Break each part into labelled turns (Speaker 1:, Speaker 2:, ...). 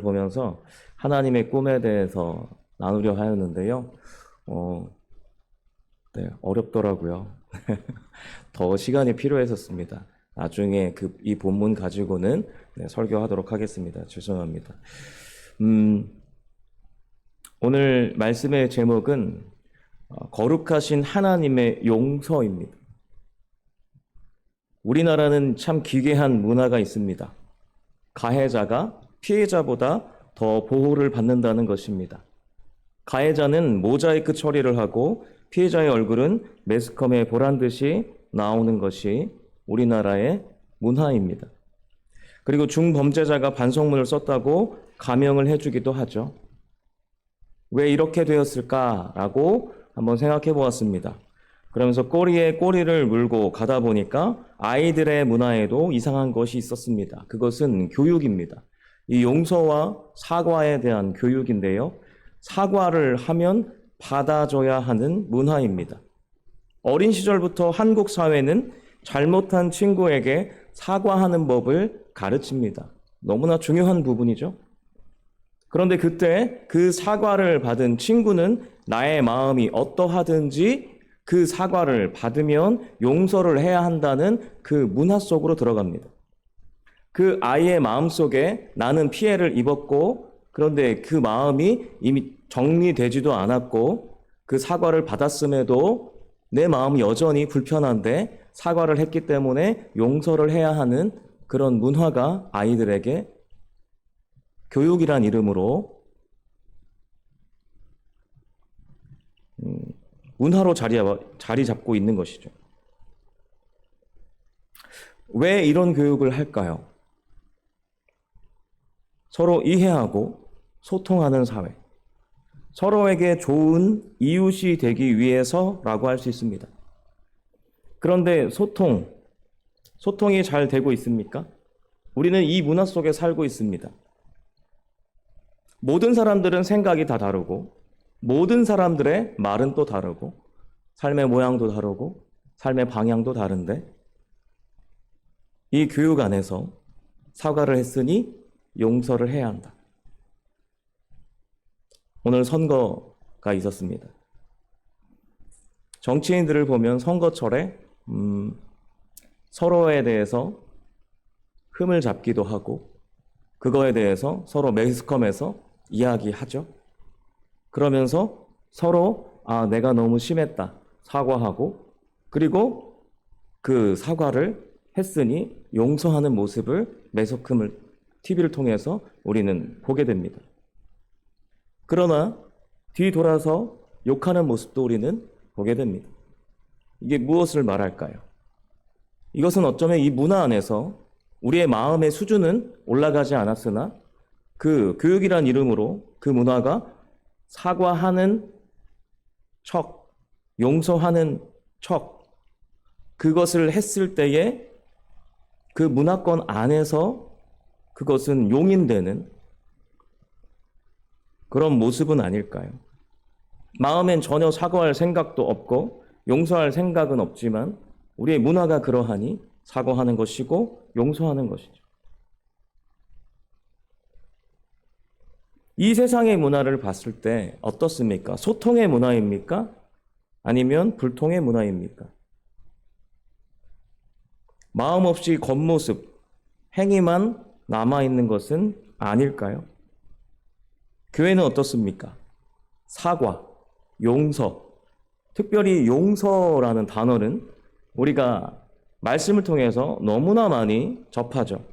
Speaker 1: 보면서 하나님의 꿈에 대해서 나누려 하였는데요. 네, 어렵더라고요. 더 시간이 필요했었습니다. 나중에 이 본문 가지고는 설교하도록 하겠습니다. 죄송합니다. 오늘 말씀의 제목은 거룩하신 하나님의 용서입니다. 우리나라는 참 기괴한 문화가 있습니다. 가해자가 피해자보다 더 보호를 받는다는 것입니다. 가해자는 모자이크 처리를 하고 피해자의 얼굴은 매스컴에 보란듯이 나오는 것이 우리나라의 문화입니다. 그리고 중범죄자가 반성문을 썼다고 감형을 해주기도 하죠. 왜 이렇게 되었을까라고 한번 생각해 보았습니다. 그러면서 꼬리에 꼬리를 물고 가다 보니까 아이들의 문화에도 이상한 것이 있었습니다. 그것은 교육입니다. 이 용서와 사과에 대한 교육인데요. 사과를 하면 받아줘야 하는 문화입니다. 어린 시절부터 한국 사회는 잘못한 친구에게 사과하는 법을 가르칩니다. 너무나 중요한 부분이죠. 그런데 그때 그 사과를 받은 친구는 나의 마음이 어떠하든지 그 사과를 받으면 용서를 해야 한다는 그 문화 속으로 들어갑니다. 그 아이의 마음속에 나는 피해를 입었고 그런데 그 마음이 이미 정리되지도 않았고 그 사과를 받았음에도 내 마음이 여전히 불편한데 사과를 했기 때문에 용서를 해야 하는 그런 문화가 아이들에게 교육이란 이름으로 문화로 자리 잡고 있는 것이죠. 왜 이런 교육을 할까요? 서로 이해하고 소통하는 사회, 서로에게 좋은 이웃이 되기 위해서라고 할 수 있습니다. 그런데 소통이 잘 되고 있습니까? 우리는 이 문화 속에 살고 있습니다. 모든 사람들은 생각이 다 다르고 모든 사람들의 말은 또 다르고 삶의 모양도 다르고 삶의 방향도 다른데 이 교육 안에서 사과를 했으니 용서를 해야 한다. 오늘 선거가 있었습니다. 정치인들을 보면 선거철에 서로에 대해서 흠을 잡기도 하고 그거에 대해서 서로 매스컴에서 이야기하죠. 그러면서 서로 내가 너무 심했다 사과하고 그리고 그 사과를 했으니 용서하는 모습을 매스컴을 TV를 통해서 우리는 보게 됩니다. 그러나 뒤돌아서 욕하는 모습도 우리는 보게 됩니다. 이게 무엇을 말할까요? 이것은 어쩌면 이 문화 안에서 우리의 마음의 수준은 올라가지 않았으나 그 교육이란 이름으로 그 문화가 사과하는 척, 용서하는 척, 그것을 했을 때에 그 문화권 안에서 그것은 용인되는 그런 모습은 아닐까요? 마음엔 전혀 사과할 생각도 없고 용서할 생각은 없지만 우리의 문화가 그러하니 사과하는 것이고 용서하는 것이죠. 이 세상의 문화를 봤을 때 어떻습니까? 소통의 문화입니까? 아니면 불통의 문화입니까? 마음 없이 겉모습, 행위만 남아있는 것은 아닐까요? 교회는 어떻습니까? 사과, 용서, 특별히 용서라는 단어는 우리가 말씀을 통해서 너무나 많이 접하죠.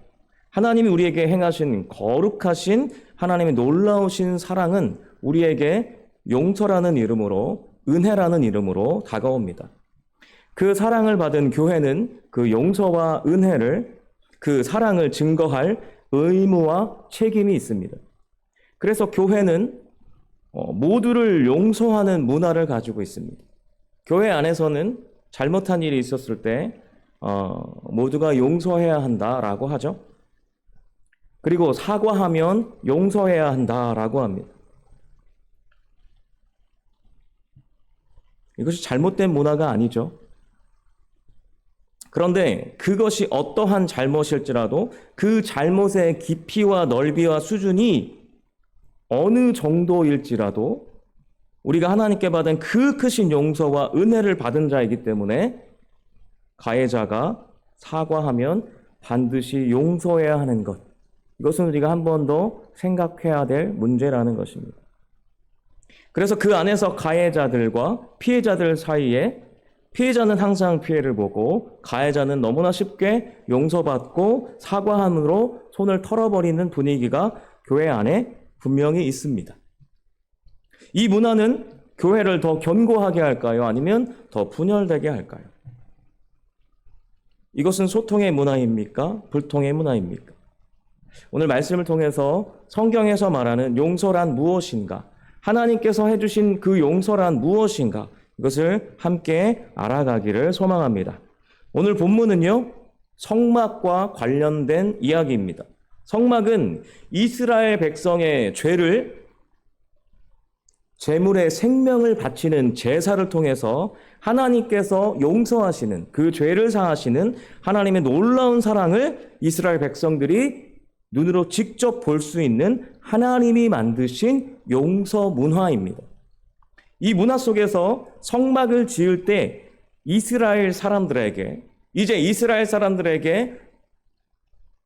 Speaker 1: 하나님이 우리에게 행하신 거룩하신 하나님의 놀라우신 사랑은 우리에게 용서라는 이름으로 은혜라는 이름으로 다가옵니다. 그 사랑을 받은 교회는 그 용서와 은혜를 그 사랑을 증거할 의무와 책임이 있습니다. 그래서 교회는 모두를 용서하는 문화를 가지고 있습니다. 교회 안에서는 잘못한 일이 있었을 때 모두가 용서해야 한다라고 하죠. 그리고 사과하면 용서해야 한다라고 합니다. 이것이 잘못된 문화가 아니죠. 그런데 그것이 어떠한 잘못일지라도 그 잘못의 깊이와 넓이와 수준이 어느 정도일지라도 우리가 하나님께 받은 그 크신 용서와 은혜를 받은 자이기 때문에 가해자가 사과하면 반드시 용서해야 하는 것. 이것은 우리가 한 번 더 생각해야 될 문제라는 것입니다. 그래서 그 안에서 가해자들과 피해자들 사이에 피해자는 항상 피해를 보고 가해자는 너무나 쉽게 용서받고 사과함으로 손을 털어버리는 분위기가 교회 안에 분명히 있습니다. 이 문화는 교회를 더 견고하게 할까요? 아니면 더 분열되게 할까요? 이것은 소통의 문화입니까? 불통의 문화입니까? 오늘 말씀을 통해서 성경에서 말하는 용서란 무엇인가? 하나님께서 해주신 그 용서란 무엇인가? 이것을 함께 알아가기를 소망합니다. 오늘 본문은요, 성막과 관련된 이야기입니다. 성막은 이스라엘 백성의 죄를 제물의 생명을 바치는 제사를 통해서 하나님께서 용서하시는 그 죄를 사하시는 하나님의 놀라운 사랑을 이스라엘 백성들이 눈으로 직접 볼 수 있는 하나님이 만드신 용서 문화입니다. 이 문화 속에서 성막을 지을 때 이스라엘 사람들에게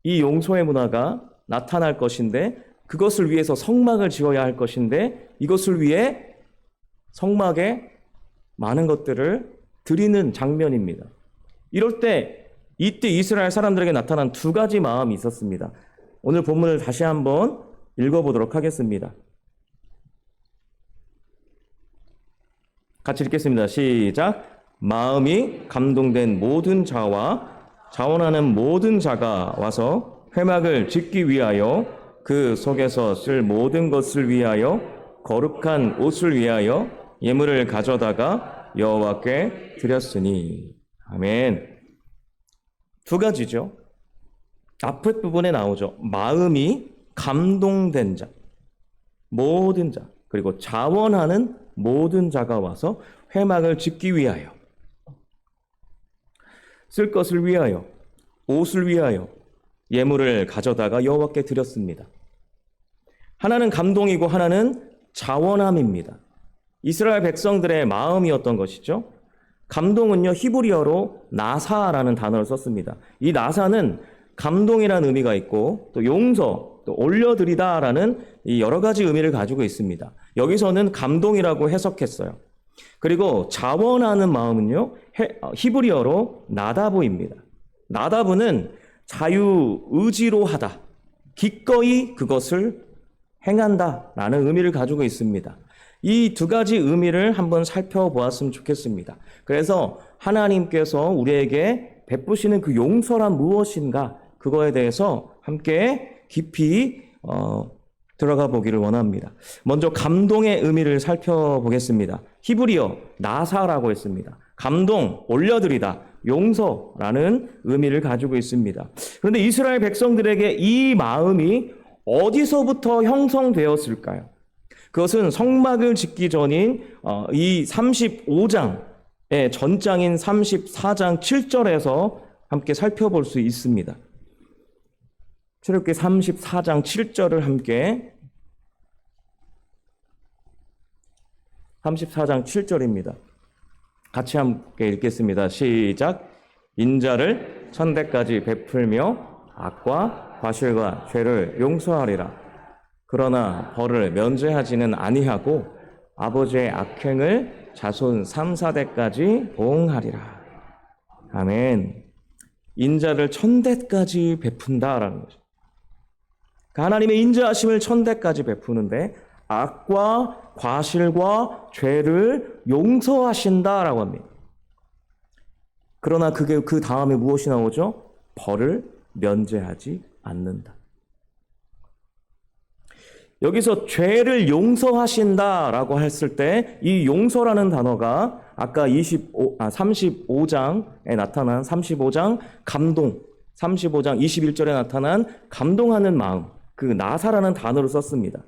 Speaker 1: 이 용서의 문화가 나타날 것인데 그것을 위해서 성막을 지어야 할 것인데 이것을 위해 성막에 많은 것들을 드리는 장면입니다. 이때 이스라엘 사람들에게 나타난 두 가지 마음이 있었습니다. 오늘 본문을 다시 한번 읽어보도록 하겠습니다. 같이 읽겠습니다. 시작. 마음이 감동된 모든 자와 자원하는 모든 자가 와서 회막을 짓기 위하여 그 속에서 쓸 모든 것을 위하여 거룩한 옷을 위하여 예물을 가져다가 여호와께 드렸으니. 아멘. 두 가지죠. 앞에 부분에 나오죠. 마음이 감동된 자, 모든 자, 그리고 자원하는 모든 자가 와서 회막을 짓기 위하여, 쓸 것을 위하여, 옷을 위하여 예물을 가져다가 여호와께 드렸습니다. 하나는 감동이고 하나는 자원함입니다. 이스라엘 백성들의 마음이었던 것이죠. 감동은요, 히브리어로 나사라는 단어를 썼습니다. 이 나사는 감동이라는 의미가 있고 또 용서, 또 올려드리다라는 이 여러 가지 의미를 가지고 있습니다. 여기서는 감동이라고 해석했어요. 그리고 자원하는 마음은요, 히브리어로 나다부입니다. 나다부는 자유의지로 하다, 기꺼이 그것을 행한다라는 의미를 가지고 있습니다. 이 두 가지 의미를 한번 살펴보았으면 좋겠습니다. 그래서 하나님께서 우리에게 베푸시는 그 용서란 무엇인가, 그거에 대해서 함께 깊이 들어가 보기를 원합니다. 먼저 감동의 의미를 살펴보겠습니다. 히브리어 나사라고 했습니다. 감동, 올려드리다, 용서라는 의미를 가지고 있습니다. 그런데 이스라엘 백성들에게 이 마음이 어디서부터 형성되었을까요? 그것은 성막을 짓기 전인 이 35장의 전장인 34장 7절에서 함께 살펴볼 수 있습니다. 출애굽기 34장 7절을 함께 34장 7절입니다. 같이 함께 읽겠습니다. 시작. 인자를 천대까지 베풀며 악과 과실과 죄를 용서하리라. 그러나 벌을 면제하지는 아니하고 아버지의 악행을 자손 3, 4대까지 보응하리라. 아멘. 인자를 천대까지 베푼다라는 거죠. 하나님의 인자하심을 천대까지 베푸는데 악과 과실과 죄를 용서하신다라고 합니다. 그러나 그 다음에 무엇이 나오죠? 벌을 면제하지 않는다. 여기서 죄를 용서하신다라고 했을 때 이 용서라는 단어가 아까 35장에 나타난 35장 감동, 35장 21절에 나타난 감동하는 마음, 그 나사라는 단어를 썼습니다.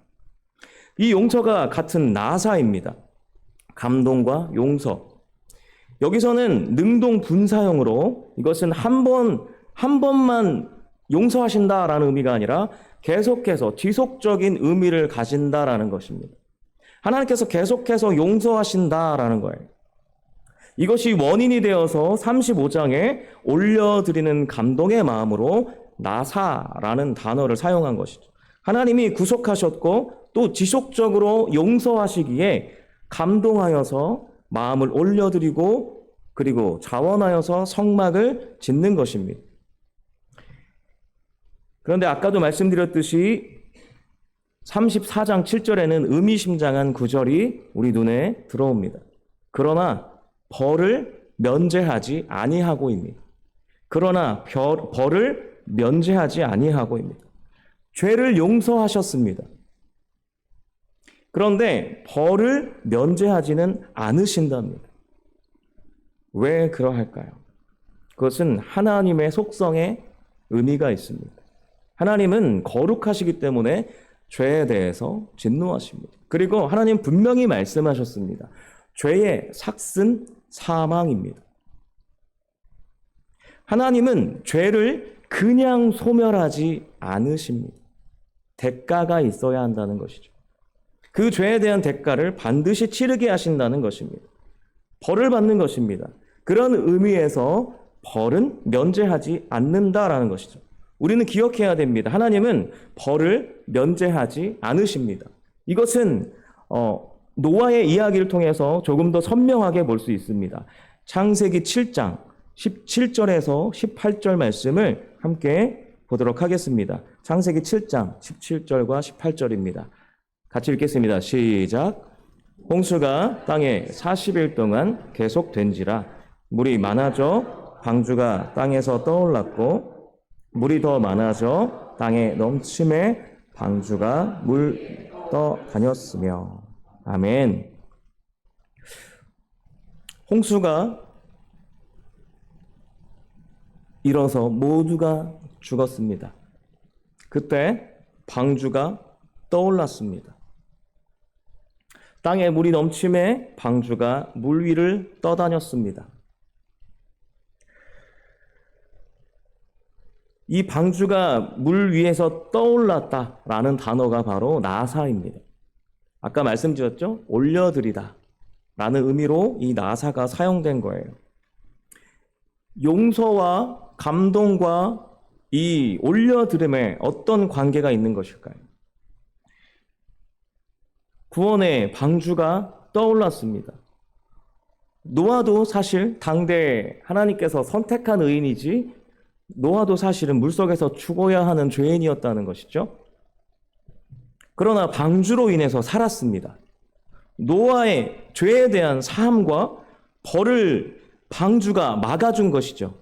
Speaker 1: 이 용서가 같은 나사입니다. 감동과 용서. 여기서는 능동분사형으로 이것은 한 번만 용서하신다라는 의미가 아니라 계속해서 지속적인 의미를 가진다라는 것입니다. 하나님께서 계속해서 용서하신다라는 거예요. 이것이 원인이 되어서 35장에 올려드리는 감동의 마음으로 나사라는 단어를 사용한 것이죠. 하나님이 구속하셨고 또 지속적으로 용서하시기에 감동하여서 마음을 올려드리고 그리고 자원하여서 성막을 짓는 것입니다. 그런데 아까도 말씀드렸듯이 34장 7절에는 의미심장한 구절이 우리 눈에 들어옵니다. 그러나 벌을 면제하지 아니하고입니다. 그러나 벌을 면제하지 아니하고입니다. 죄를 용서하셨습니다. 그런데 벌을 면제하지는 않으신답니다. 왜 그러할까요? 그것은 하나님의 속성에 의미가 있습니다. 하나님은 거룩하시기 때문에 죄에 대해서 진노하십니다. 그리고 하나님 분명히 말씀하셨습니다. 죄의 삭은 사망입니다. 하나님은 죄를 그냥 소멸하지 않으십니다. 대가가 있어야 한다는 것이죠. 그 죄에 대한 대가를 반드시 치르게 하신다는 것입니다. 벌을 받는 것입니다. 그런 의미에서 벌은 면제하지 않는다라는 것이죠. 우리는 기억해야 됩니다. 하나님은 벌을 면제하지 않으십니다. 이것은 노아의 이야기를 통해서 조금 더 선명하게 볼 수 있습니다. 창세기 7장 17절에서 18절 말씀을 함께 보도록 하겠습니다. 창세기 7장 17절과 18절입니다. 같이 읽겠습니다. 시작. 홍수가 땅에 40일 동안 계속된지라 물이 많아져 방주가 땅에서 떠올랐고 물이 더 많아져 땅에 넘침에 방주가 물 떠다녔으며. 아멘. 홍수가 일어서 모두가 죽었습니다. 그때 방주가 떠올랐습니다. 땅에 물이 넘침에 방주가 물 위를 떠다녔습니다. 이 방주가 물 위에서 떠올랐다라는 단어가 바로 나사입니다. 아까 말씀드렸죠? 올려드리다 라는 의미로 이 나사가 사용된 거예요. 용서와 감동과 이 올려드림에 어떤 관계가 있는 것일까요? 구원의 방주가 떠올랐습니다. 노아도 사실 당대 하나님께서 선택한 의인이지 노아도 사실은 물속에서 죽어야 하는 죄인이었다는 것이죠. 그러나 방주로 인해서 살았습니다. 노아의 죄에 대한 사함과 벌을 방주가 막아준 것이죠.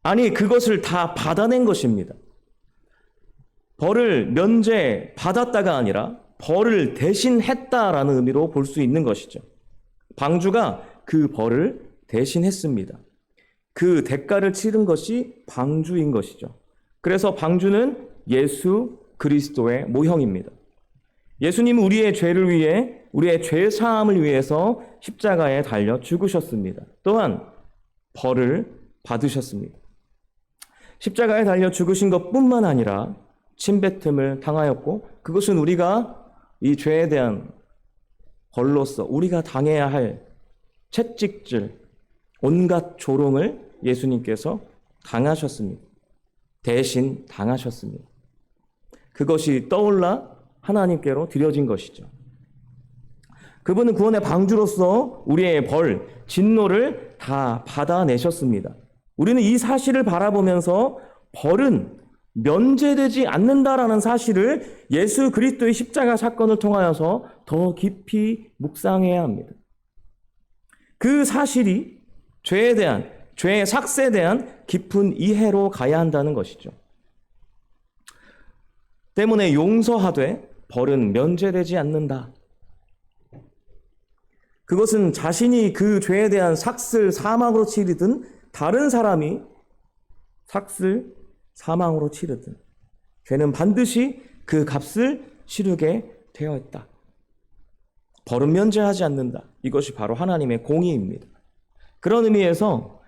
Speaker 1: 아니, 그것을 다 받아낸 것입니다. 벌을 면제받았다가 아니라 벌을 대신했다라는 의미로 볼 수 있는 것이죠. 방주가 그 벌을 대신했습니다. 그 대가를 치른 것이 방주인 것이죠. 그래서 방주는 예수 그리스도의 모형입니다. 예수님은 우리의 죄를 위해, 우리의 죄 사함을 위해서 십자가에 달려 죽으셨습니다. 또한 벌을 받으셨습니다. 십자가에 달려 죽으신 것뿐만 아니라 침뱉음을 당하였고, 그것은 우리가 이 죄에 대한 벌로서 우리가 당해야 할 채찍질, 온갖 조롱을 예수님께서 당하셨습니다. 대신 당하셨습니다. 그것이 떠올라 하나님께로 드려진 것이죠. 그분은 구원의 방주로서 우리의 벌, 진노를 다 받아내셨습니다. 우리는 이 사실을 바라보면서 벌은 면제되지 않는다라는 사실을 예수 그리스도의 십자가 사건을 통하여서 더 깊이 묵상해야 합니다. 그 사실이 죄에 대한, 죄의 삭스에 대한 깊은 이해로 가야 한다는 것이죠. 때문에 용서하되 벌은 면제되지 않는다. 그것은 자신이 그 죄에 대한 삭슬 사망으로 치르든 다른 사람이 삭슬 사망으로 치르든 죄는 반드시 그 값을 치르게 되어 있다. 벌은 면제하지 않는다. 이것이 바로 하나님의 공의입니다. 그런 의미에서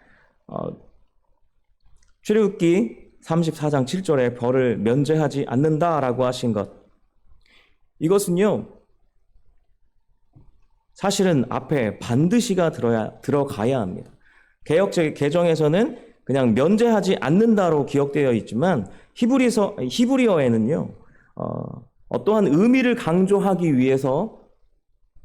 Speaker 1: 출애굽기 34장 7절에 벌을 면제하지 않는다라고 하신 것, 이것은요 사실은 앞에 반드시가 들어가야 합니다. 개정에서는 그냥 면제하지 않는다로 기억되어 있지만 히브리어에는요 어떠한 의미를 강조하기 위해서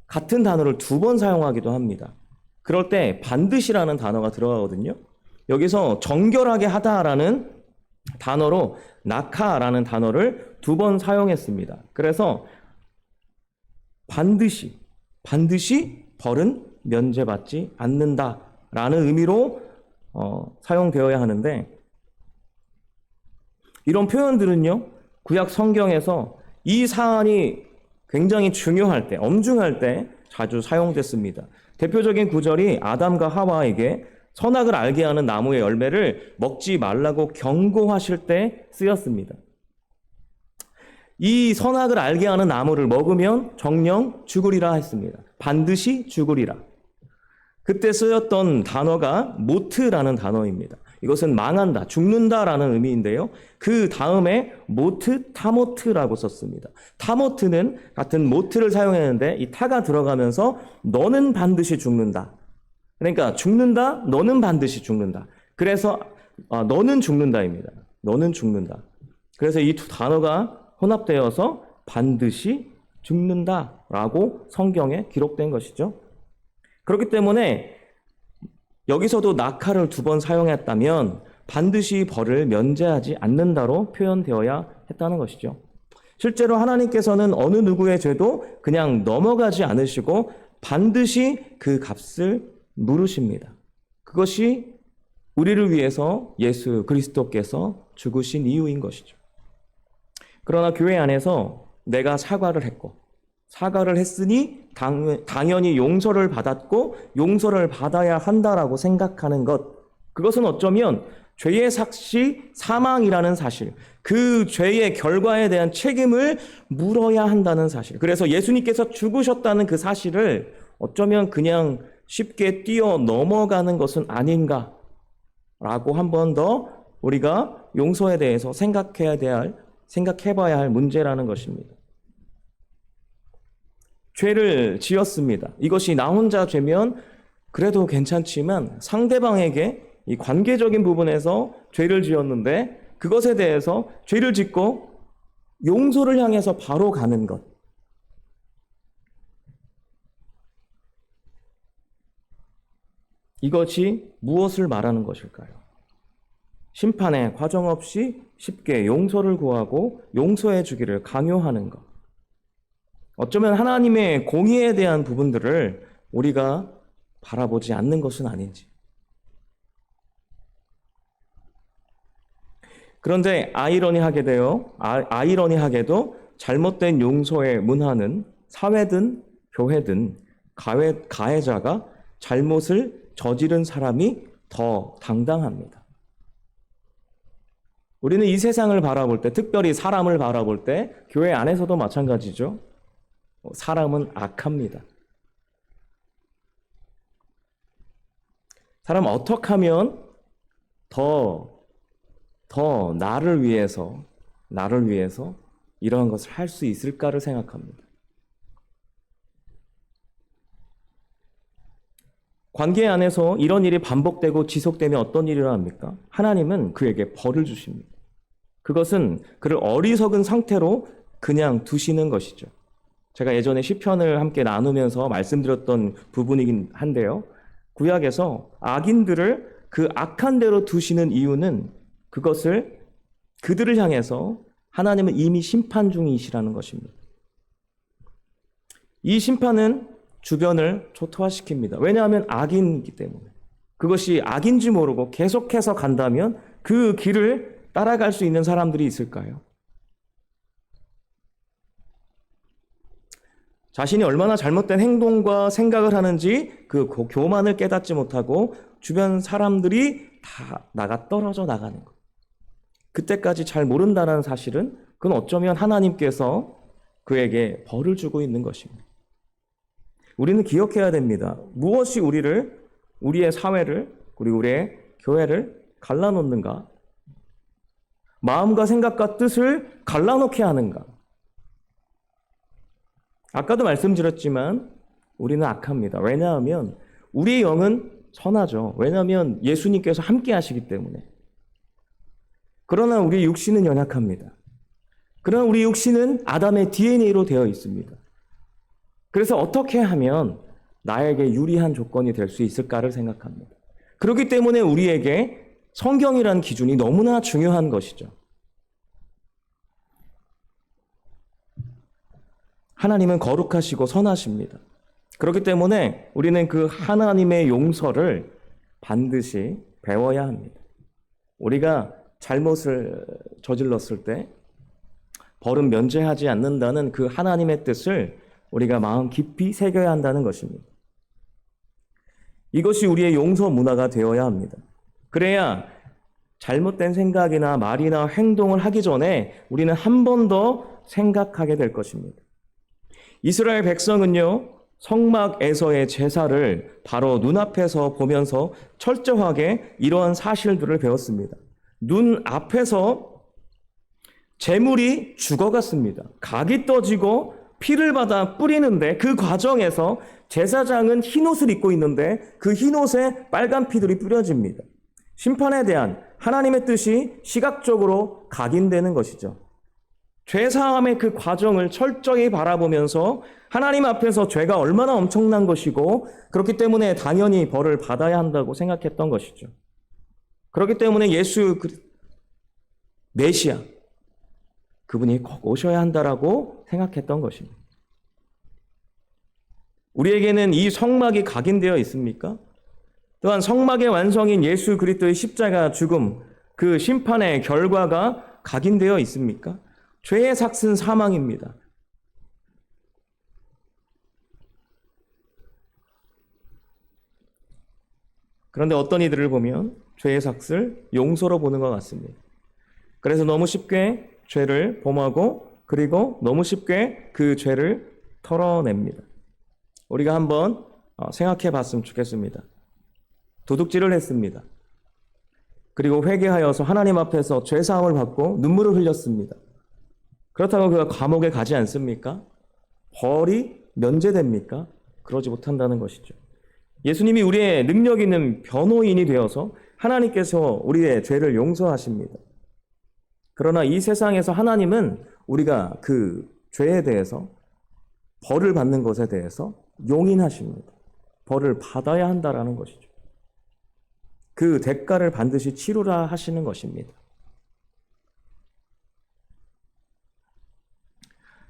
Speaker 1: 같은 단어를 두 번 사용하기도 합니다. 그럴 때 반드시라는 단어가 들어가거든요. 여기서 정결하게 하다라는 단어로 나카라는 단어를 두 번 사용했습니다. 그래서 반드시 벌은 면제받지 않는다라는 의미로 사용되어야 하는데, 이런 표현들은요 구약 성경에서 이 사안이 굉장히 중요할 때, 엄중할 때 자주 사용됐습니다. 대표적인 구절이 아담과 하와에게 선악을 알게 하는 나무의 열매를 먹지 말라고 경고하실 때 쓰였습니다. 이 선악을 알게 하는 나무를 먹으면 정령 죽으리라 했습니다. 반드시 죽으리라. 그때 쓰였던 단어가 모트라는 단어입니다. 이것은 망한다, 죽는다라는 의미인데요. 그 다음에 모트, 타모트라고 썼습니다. 타모트는 같은 모트를 사용했는데 이 타가 들어가면서 너는 반드시 죽는다. 그러니까 죽는다, 너는 반드시 죽는다. 그래서 너는 죽는다입니다. 너는 죽는다. 그래서 이 두 단어가 혼합되어서 반드시 죽는다라고 성경에 기록된 것이죠. 그렇기 때문에 여기서도 낙하를 두 번 사용했다면 반드시 벌을 면제하지 않는다로 표현되어야 했다는 것이죠. 실제로 하나님께서는 어느 누구의 죄도 그냥 넘어가지 않으시고 반드시 그 값을 물으십니다. 그것이 우리를 위해서 예수 그리스도께서 죽으신 이유인 것이죠. 그러나 교회 안에서 내가 사과를 했으니 당연히 용서를 받았고 용서를 받아야 한다라고 생각하는 것, 그것은 어쩌면 죄의 삭시 사망이라는 사실, 그 죄의 결과에 대한 책임을 물어야 한다는 사실, 그래서 예수님께서 죽으셨다는 그 사실을 어쩌면 그냥 쉽게 뛰어 넘어가는 것은 아닌가라고 한 번 더 우리가 용서에 대해서 생각해봐야 할 문제라는 것입니다. 죄를 지었습니다. 이것이 나 혼자 죄면 그래도 괜찮지만 상대방에게 이 관계적인 부분에서 죄를 지었는데 그것에 대해서 죄를 짓고 용서를 향해서 바로 가는 것, 이것이 무엇을 말하는 것일까요? 심판의 과정 없이 쉽게 용서를 구하고 용서해 주기를 강요하는 것. 어쩌면 하나님의 공의에 대한 부분들을 우리가 바라보지 않는 것은 아닌지. 그런데 아이러니하게도 잘못된 용서의 문화는 사회든 교회든 가해자가 잘못을 저지른 사람이 더 당당합니다. 우리는 이 세상을 바라볼 때, 특별히 사람을 바라볼 때, 교회 안에서도 마찬가지죠. 사람은 악합니다. 사람 어떻게 하면 더 나를 위해서 이러한 것을 할 수 있을까를 생각합니다. 관계 안에서 이런 일이 반복되고 지속되면 어떤 일이라 합니까? 하나님은 그에게 벌을 주십니다. 그것은 그를 어리석은 상태로 그냥 두시는 것이죠. 제가 예전에 시편을 함께 나누면서 말씀드렸던 부분이긴 한데요. 구약에서 악인들을 그 악한 대로 두시는 이유는 그들을 향해서 하나님은 이미 심판 중이시라는 것입니다. 이 심판은 주변을 초토화시킵니다. 왜냐하면 악인이기 때문에. 그것이 악인지 모르고 계속해서 간다면 그 길을 따라갈 수 있는 사람들이 있을까요? 자신이 얼마나 잘못된 행동과 생각을 하는지 그 교만을 깨닫지 못하고 주변 사람들이 다 떨어져 나가는 것. 그때까지 잘 모른다는 사실은 그건 어쩌면 하나님께서 그에게 벌을 주고 있는 것입니다. 우리는 기억해야 됩니다. 무엇이 우리를 우리의 사회를, 그리고 우리의 교회를 갈라놓는가? 마음과 생각과 뜻을 갈라놓게 하는가? 아까도 말씀드렸지만 우리는 악합니다. 왜냐하면 우리의 영은 선하죠. 왜냐하면 예수님께서 함께 하시기 때문에. 그러나 우리 육신은 연약합니다. 그러나 우리 육신은 아담의 DNA로 되어 있습니다. 그래서 어떻게 하면 나에게 유리한 조건이 될 수 있을까를 생각합니다. 그렇기 때문에 우리에게 성경이라는 기준이 너무나 중요한 것이죠. 하나님은 거룩하시고 선하십니다. 그렇기 때문에 우리는 그 하나님의 용서를 반드시 배워야 합니다. 우리가 잘못을 저질렀을 때 벌은 면제하지 않는다는 그 하나님의 뜻을 우리가 마음 깊이 새겨야 한다는 것입니다. 이것이 우리의 용서 문화가 되어야 합니다. 그래야 잘못된 생각이나 말이나 행동을 하기 전에 우리는 한 번 더 생각하게 될 것입니다. 이스라엘 백성은요, 성막에서의 제사를 바로 눈앞에서 보면서 철저하게 이러한 사실들을 배웠습니다. 눈앞에서 제물이 죽어갔습니다. 각이 떠지고 피를 받아 뿌리는데 그 과정에서 제사장은 흰옷을 입고 있는데 그 흰옷에 빨간 피들이 뿌려집니다. 심판에 대한 하나님의 뜻이 시각적으로 각인되는 것이죠. 죄사함의 그 과정을 철저히 바라보면서 하나님 앞에서 죄가 얼마나 엄청난 것이고 그렇기 때문에 당연히 벌을 받아야 한다고 생각했던 것이죠. 그렇기 때문에 예수 메시아 그분이 꼭 오셔야 한다라고 생각했던 것입니다. 우리에게는 이 성막이 각인되어 있습니까? 또한 성막의 완성인 예수 그리스도의 십자가 죽음, 그 심판의 결과가 각인되어 있습니까? 죄의 삭은 사망입니다. 그런데 어떤 이들을 보면 죄의 삭을 용서로 보는 것 같습니다. 그래서 너무 쉽게 죄를 범하고 그리고 너무 쉽게 그 죄를 털어냅니다. 우리가 한번 생각해 봤으면 좋겠습니다. 도둑질을 했습니다. 그리고 회개하여서 하나님 앞에서 죄사함을 받고 눈물을 흘렸습니다. 그렇다고 그가 감옥에 가지 않습니까? 벌이 면제됩니까? 그러지 못한다는 것이죠. 예수님이 우리의 능력 있는 변호인이 되어서 하나님께서 우리의 죄를 용서하십니다. 그러나 이 세상에서 하나님은 우리가 그 죄에 대해서 벌을 받는 것에 대해서 용인하십니다. 벌을 받아야 한다라는 것이죠. 그 대가를 반드시 치르라 하시는 것입니다.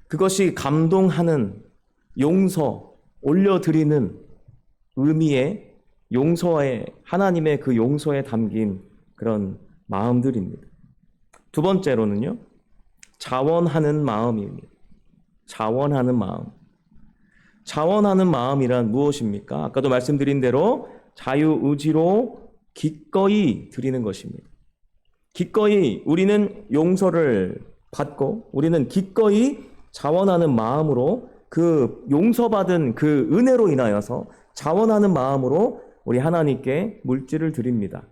Speaker 1: 그것이 감동하는 용서, 올려드리는 의미의 용서의 하나님의 그 용서에 담긴 그런 마음들입니다. 두 번째로는요, 자원하는 마음입니다. 자원하는 마음. 자원하는 마음이란 무엇입니까? 아까도 말씀드린 대로 자유의지로 기꺼이 드리는 것입니다. 기꺼이 우리는 용서를 받고 우리는 기꺼이 자원하는 마음으로 그 용서받은 그 은혜로 인하여서 자원하는 마음으로 우리 하나님께 물질을 드립니다.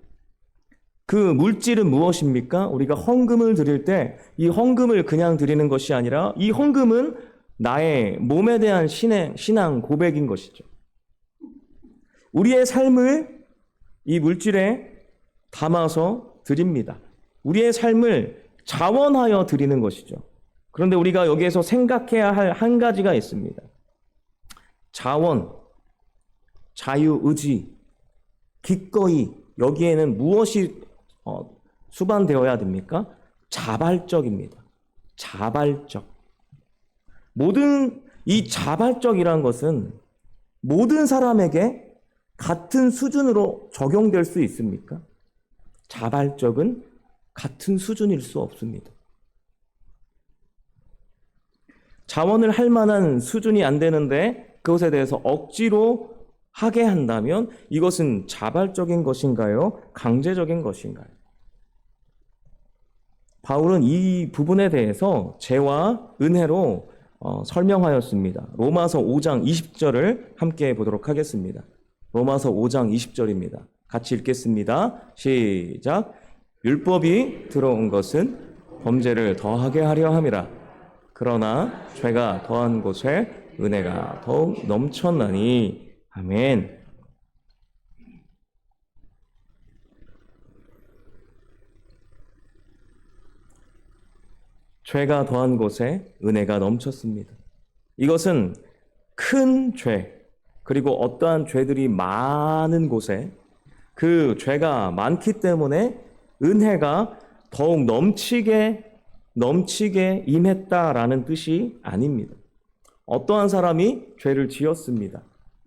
Speaker 1: 그 물질은 무엇입니까? 우리가 헌금을 드릴 때 이 헌금을 그냥 드리는 것이 아니라 이 헌금은 나의 몸에 대한 신앙 고백인 것이죠. 우리의 삶을 이 물질에 담아서 드립니다. 우리의 삶을 자원하여 드리는 것이죠. 그런데 우리가 여기에서 생각해야 할 한 가지가 있습니다. 자원, 자유의지, 기꺼이 여기에는 무엇이 수반되어야 됩니까? 자발적입니다. 자발적. 이 자발적이라는 것은 모든 사람에게 같은 수준으로 적용될 수 있습니까? 자발적은 같은 수준일 수 없습니다. 자원을 할 만한 수준이 안 되는데 그것에 대해서 억지로 하게 한다면 이것은 자발적인 것인가요? 강제적인 것인가요? 바울은 이 부분에 대해서 죄와 은혜로 설명하였습니다. 로마서 5장 20절을 함께 보도록 하겠습니다. 로마서 5장 20절입니다. 같이 읽겠습니다. 시작. 율법이 들어온 것은 범죄를 더하게 하려 함이라. 그러나 죄가 더한 곳에 은혜가 더욱 넘쳤나니. 아멘. 죄가 더한 곳에 은혜가 넘쳤습니다. 이것은 큰 죄, 그리고 어떠한 죄들이 많은 곳에 그 죄가 많기 때문에 은혜가 더욱 넘치게 임했다라는 뜻이 아닙니다. 어떠한 사람이 죄를 지었습니다.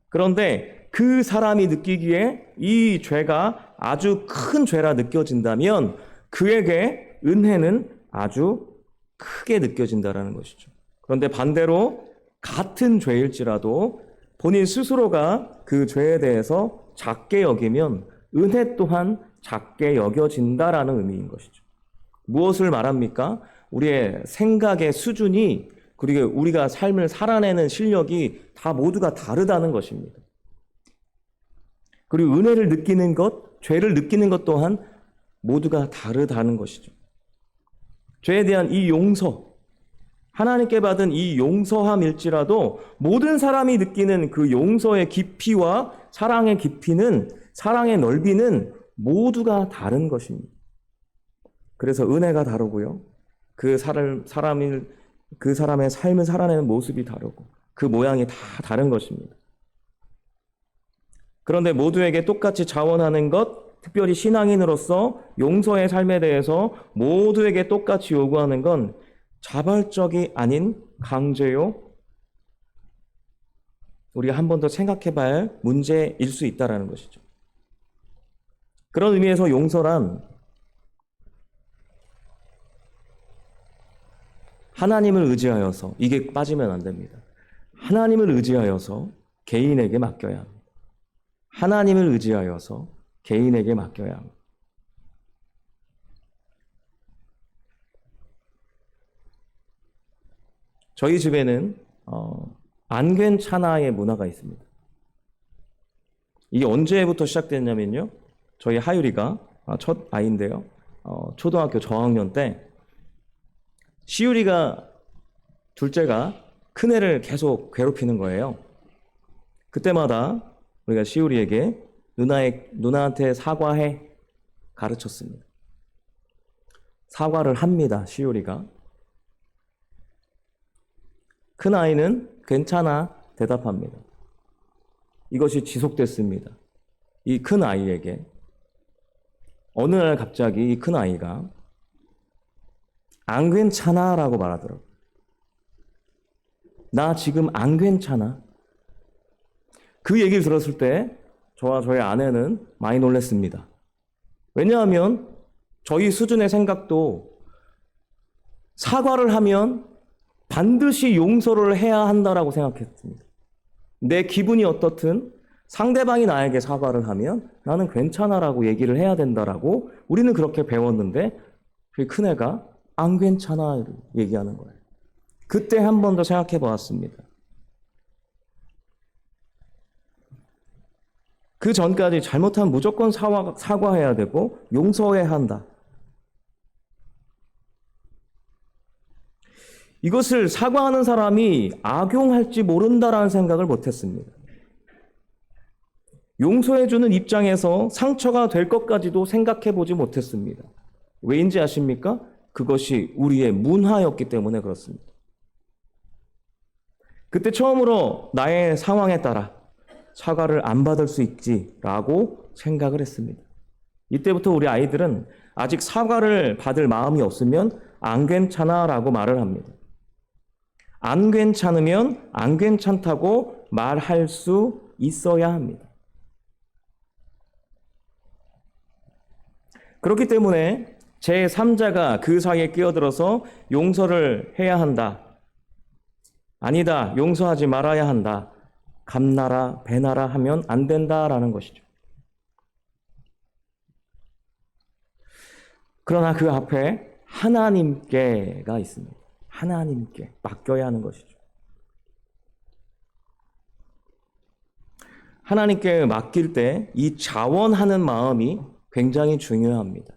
Speaker 1: 그런데 그 사람이 느끼기에 이 죄가 아주 큰 죄라 느껴진다면 그에게 은혜는 아주 크게 느껴진다라는 것이죠. 그런데 반대로 같은 죄일지라도 본인 스스로가 그 죄에 대해서 작게 여기면 은혜 또한 작게 여겨진다라는 의미인 것이죠. 무엇을 말합니까? 우리의 생각의 수준이, 그리고 우리가 삶을 살아내는 실력이 다 모두가 다르다는 것입니다. 그리고 은혜를 느끼는 것, 죄를 느끼는 것 또한 모두가 다르다는 것이죠. 죄에 대한 이 용서, 하나님께 받은 이 용서함일지라도 모든 사람이 느끼는 그 용서의 깊이와 사랑의 깊이는, 사랑의 넓이는 모두가 다른 것입니다. 그래서 은혜가 다르고요. 그 사람의 삶을 살아내는 모습이 다르고 그 모양이 다 다른 것입니다. 그런데 모두에게 똑같이 자원하는 것, 특별히 신앙인으로서 용서의 삶에 대해서 모두에게 똑같이 요구하는 건 자발적이 아닌 강제요. 우리가 한 번 더 생각해 봐야 할 문제일 수 있다는 것이죠. 그런 의미에서 용서란 하나님을 의지하여서, 이게 빠지면 안 됩니다. 하나님을 의지하여서 개인에게 맡겨야 합니다. 하나님을 의지하여서 개인에게 맡겨야 합니다. 저희 집에는 안 괜찮아의 문화가 있습니다. 이게 언제부터 시작됐냐면요. 저희 하율이가 첫 아이인데요. 초등학교 저학년 때 시율이가, 둘째가 큰애를 계속 괴롭히는 거예요. 그때마다 우리가 시율이에게 누나한테 사과해 가르쳤습니다. 사과를 합니다. 시율이가. 큰아이는 괜찮아 대답합니다. 이것이 지속됐습니다. 이 큰아이에게. 어느 날 갑자기 이 큰아이가 안 괜찮아 라고 말하더라고요. 나 지금 안 괜찮아. 그 얘기를 들었을 때 저와 저희 아내는 많이 놀랐습니다. 왜냐하면 저희 수준의 생각도 사과를 하면 반드시 용서를 해야 한다라고 생각했습니다. 내 기분이 어떻든 상대방이 나에게 사과를 하면 나는 괜찮아라고 얘기를 해야 된다라고 우리는 그렇게 배웠는데 그 큰애가 안 괜찮아 얘기하는 거예요. 그때 한 번 더 생각해 보았습니다. 그 전까지 잘못하면 무조건 사과해야 되고 용서해야 한다. 이것을 사과하는 사람이 악용할지 모른다라는 생각을 못했습니다. 용서해주는 입장에서 상처가 될 것까지도 생각해보지 못했습니다. 왜인지 아십니까? 그것이 우리의 문화였기 때문에 그렇습니다. 그때 처음으로 나의 상황에 따라 사과를 안 받을 수 있지라고 생각을 했습니다. 이때부터 우리 아이들은 아직 사과를 받을 마음이 없으면 안 괜찮아라고 말을 합니다. 안 괜찮으면 안 괜찮다고 말할 수 있어야 합니다. 그렇기 때문에 제3자가 그 사이에 끼어들어서 용서를 해야 한다. 아니다. 용서하지 말아야 한다. 감나라, 배나라 하면 안 된다라는 것이죠. 그러나 그 앞에 하나님께가 있습니다. 하나님께 맡겨야 하는 것이죠. 하나님께 맡길 때 이 자원하는 마음이 굉장히 중요합니다.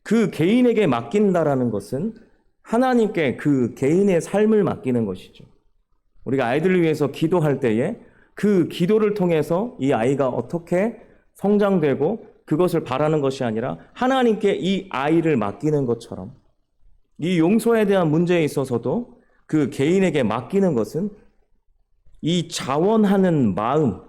Speaker 1: 그 개인에게 맡긴다라는 것은 하나님께 그 개인의 삶을 맡기는 것이죠. 우리가 아이들을 위해서 기도할 때에 그 기도를 통해서 이 아이가 어떻게 성장되고 그것을 바라는 것이 아니라 하나님께 이 아이를 맡기는 것처럼 이 용서에 대한 문제에 있어서도 그 개인에게 맡기는 것은 이 자원하는 마음,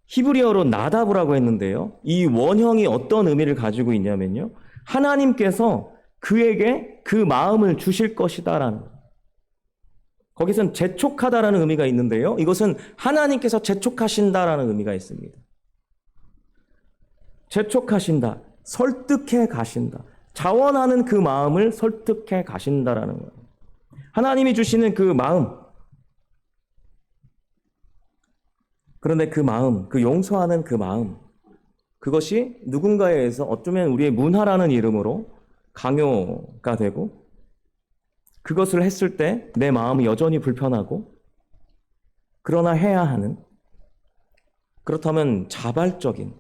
Speaker 1: 히브리어로 나답이라고 했는데요. 이 원형이 어떤 의미를 가지고 있냐면요. 하나님께서 그에게 그 마음을 주실 것이다라는, 거기서는 재촉하다라는 의미가 있는데요. 이것은 하나님께서 재촉하신다라는 의미가 있습니다. 재촉하신다, 설득해 가신다. 자원하는 그 마음을 설득해 가신다라는 거예요. 하나님이 주시는 그 마음, 그런데 그 마음, 그 용서하는 그 마음, 그것이 누군가에 의해서 어쩌면 우리의 문화라는 이름으로 강요가 되고, 그것을 했을 때 내 마음이 여전히 불편하고, 그러나 해야 하는, 그렇다면 자발적인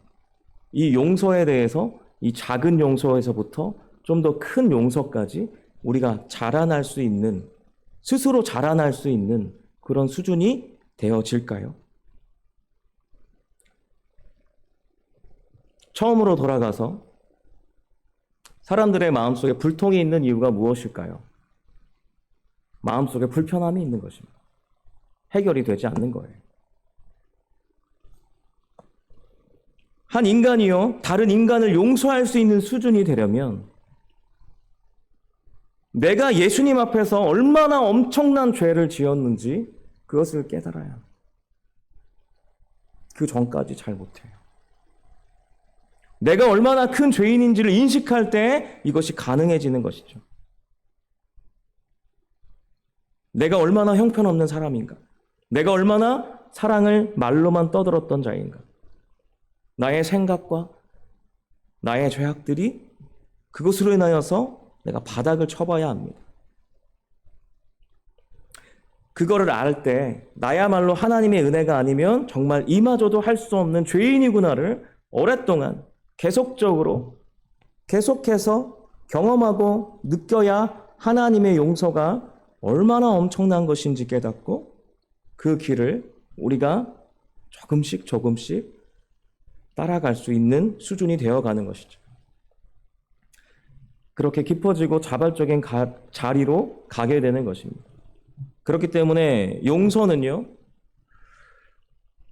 Speaker 1: 이 용서에 대해서, 이 작은 용서에서부터 좀 더 큰 용서까지 우리가 자라날 수 있는, 스스로 자라날 수 있는 그런 수준이 되어질까요? 처음으로 돌아가서 사람들의 마음속에 불통이 있는 이유가 무엇일까요? 마음속에 불편함이 있는 것입니다. 해결이 되지 않는 거예요. 한 인간이요, 다른 인간을 용서할 수 있는 수준이 되려면 내가 예수님 앞에서 얼마나 엄청난 죄를 지었는지 그것을 깨달아야 합니다. 그 전까지 잘 못해요. 내가 얼마나 큰 죄인인지를 인식할 때 이것이 가능해지는 것이죠. 내가 얼마나 형편없는 사람인가? 내가 얼마나 사랑을 말로만 떠들었던 자인가? 나의 생각과 나의 죄악들이 그것으로 인하여서 내가 바닥을 쳐봐야 합니다. 그거를 알 때 나야말로 하나님의 은혜가 아니면 정말 이마저도 할 수 없는 죄인이구나를 오랫동안 계속해서 경험하고 느껴야 하나님의 용서가 얼마나 엄청난 것인지 깨닫고 그 길을 우리가 조금씩 따라갈 수 있는 수준이 되어가는 것이죠. 그렇게 깊어지고 자발적인 자리로 가게 되는 것입니다. 그렇기 때문에 용서는요,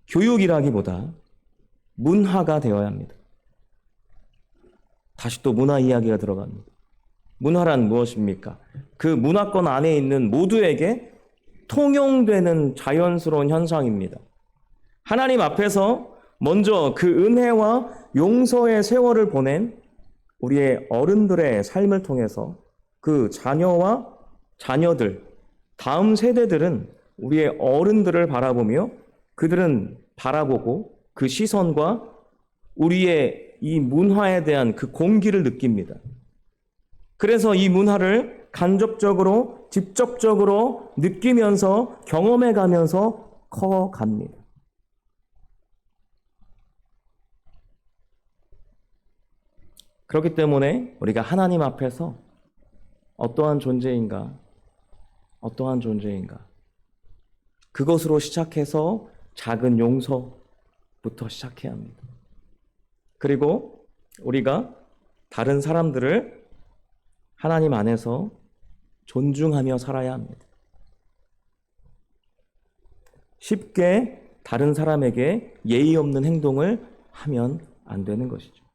Speaker 1: 교육이라기보다 문화가 되어야 합니다. 다시 또 문화 이야기가 들어갑니다. 문화란 무엇입니까? 그 문화권 안에 있는 모두에게 통용되는 자연스러운 현상입니다. 하나님 앞에서 먼저 그 은혜와 용서의 세월을 보낸 우리의 어른들의 삶을 통해서 그 자녀와 자녀들, 다음 세대들은 우리의 어른들을 바라보며 그들은 바라보고 그 시선과 우리의 이 문화에 대한 그 공기를 느낍니다. 그래서 이 문화를 간접적으로, 직접적으로 느끼면서 경험해 가면서 커갑니다. 그렇기 때문에 우리가 하나님 앞에서 어떠한 존재인가, 그것으로 시작해서 작은 용서부터 시작해야 합니다. 그리고 우리가 다른 사람들을 하나님 안에서 존중하며 살아야 합니다. 쉽게 다른 사람에게 예의 없는 행동을 하면 안 되는 것이죠.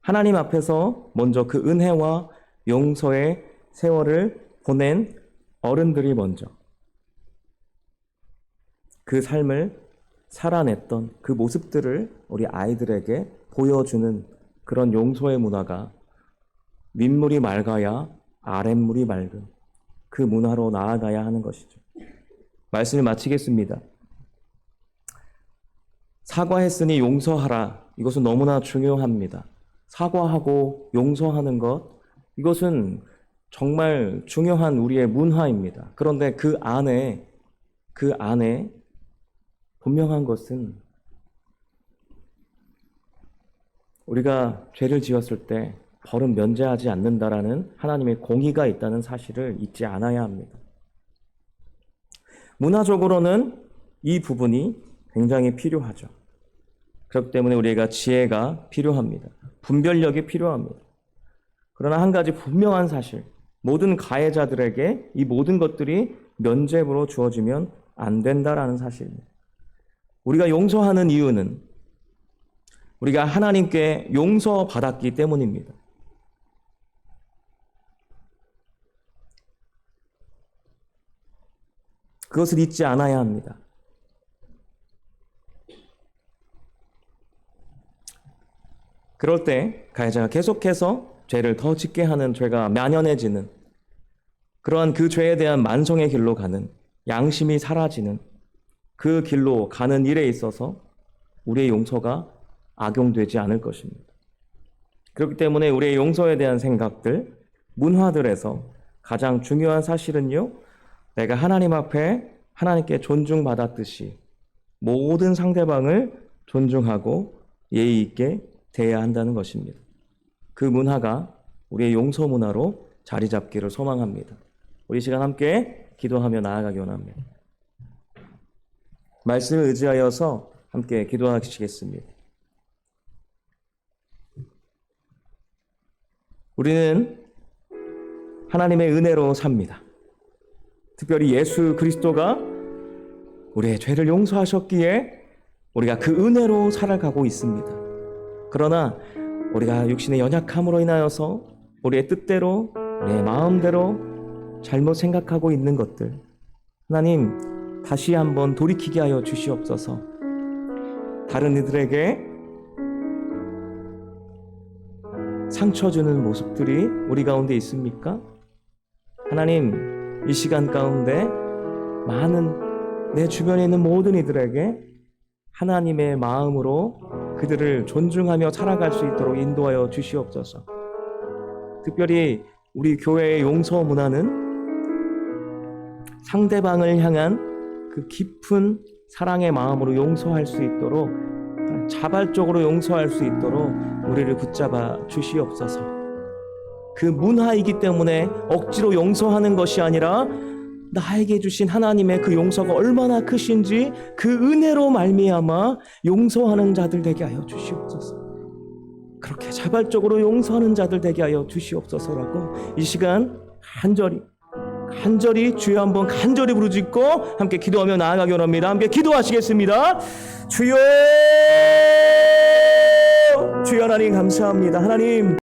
Speaker 1: 하나님 앞에서 먼저 그 은혜와 용서의 세월을 보낸 어른들이 먼저 그 삶을 살아냈던 그 모습들을 우리 아이들에게 보여주는 그런 용서의 문화가 윗물이 맑아야 아랫물이 맑은 그 문화로 나아가야 하는 것이죠. 말씀을 마치겠습니다. 사과했으니 용서하라. 이것은 너무나 중요합니다. 사과하고 용서하는 것, 이것은 정말 중요한 우리의 문화입니다. 그런데 그 안에 그 안에 분명한 것은 우리가 죄를 지었을 때 벌은 면제하지 않는다라는 하나님의 공의가 있다는 사실을 잊지 않아야 합니다. 문화적으로는 이 부분이 굉장히 필요하죠. 그렇기 때문에 우리가 지혜가 필요합니다. 분별력이 필요합니다. 그러나 한 가지 분명한 사실, 모든 가해자들에게 이 모든 것들이 면죄부로 주어지면 안 된다라는 사실입니다. 우리가 용서하는 이유는 우리가 하나님께 용서받았기 때문입니다. 그것을 잊지 않아야 합니다. 그럴 때 가해자가 계속해서 죄를 더 짓게 하는 죄가 만연해지는 그러한 그 죄에 대한 만성의 길로 가는 양심이 사라지는 그 길로 가는 일에 있어서 우리의 용서가 악용되지 않을 것입니다. 그렇기 때문에 우리의 용서에 대한 생각들, 문화들에서 가장 중요한 사실은요, 내가 하나님 앞에 하나님께 존중받았듯이 모든 상대방을 존중하고 예의 있게 대해야 한다는 것입니다. 그 문화가 우리의 용서 문화로 자리 잡기를 소망합니다. 우리 시간 함께 기도하며 나아가기 원합니다. 말씀을 의지하여서 함께 기도하시겠습니다. 우리는 하나님의 은혜로 삽니다. 특별히 예수 그리스도가 우리의 죄를 용서하셨기에 우리가 그 은혜로 살아가고 있습니다. 그러나 우리가 육신의 연약함으로 인하여서 우리의 뜻대로, 우리의 마음대로 잘못 생각하고 있는 것들, 하나님 다시 한번 돌이키게 하여 주시옵소서. 다른 이들에게 상처 주는 모습들이 우리 가운데 있습니까? 하나님, 이 시간 가운데 많은 내 주변에 있는 모든 이들에게 하나님의 마음으로 그들을 존중하며 살아갈 수 있도록 인도하여 주시옵소서. 특별히 우리 교회의 용서 문화는 상대방을 향한 그 깊은 사랑의 마음으로 용서할 수 있도록, 자발적으로 용서할 수 있도록 우리를 붙잡아 주시옵소서. 그 문화이기 때문에 억지로 용서하는 것이 아니라 나에게 주신 하나님의 그 용서가 얼마나 크신지 그 은혜로 말미암아 용서하는 자들 되게 하여 주시옵소서. 그렇게 자발적으로 용서하는 자들 되게 하여 주시옵소서라고 이 시간 간절히 주여 한번 간절히 부르짖고 함께 기도하며 나아가기 원합니다. 함께 기도하시겠습니다. 주여 하나님 감사합니다. 하나님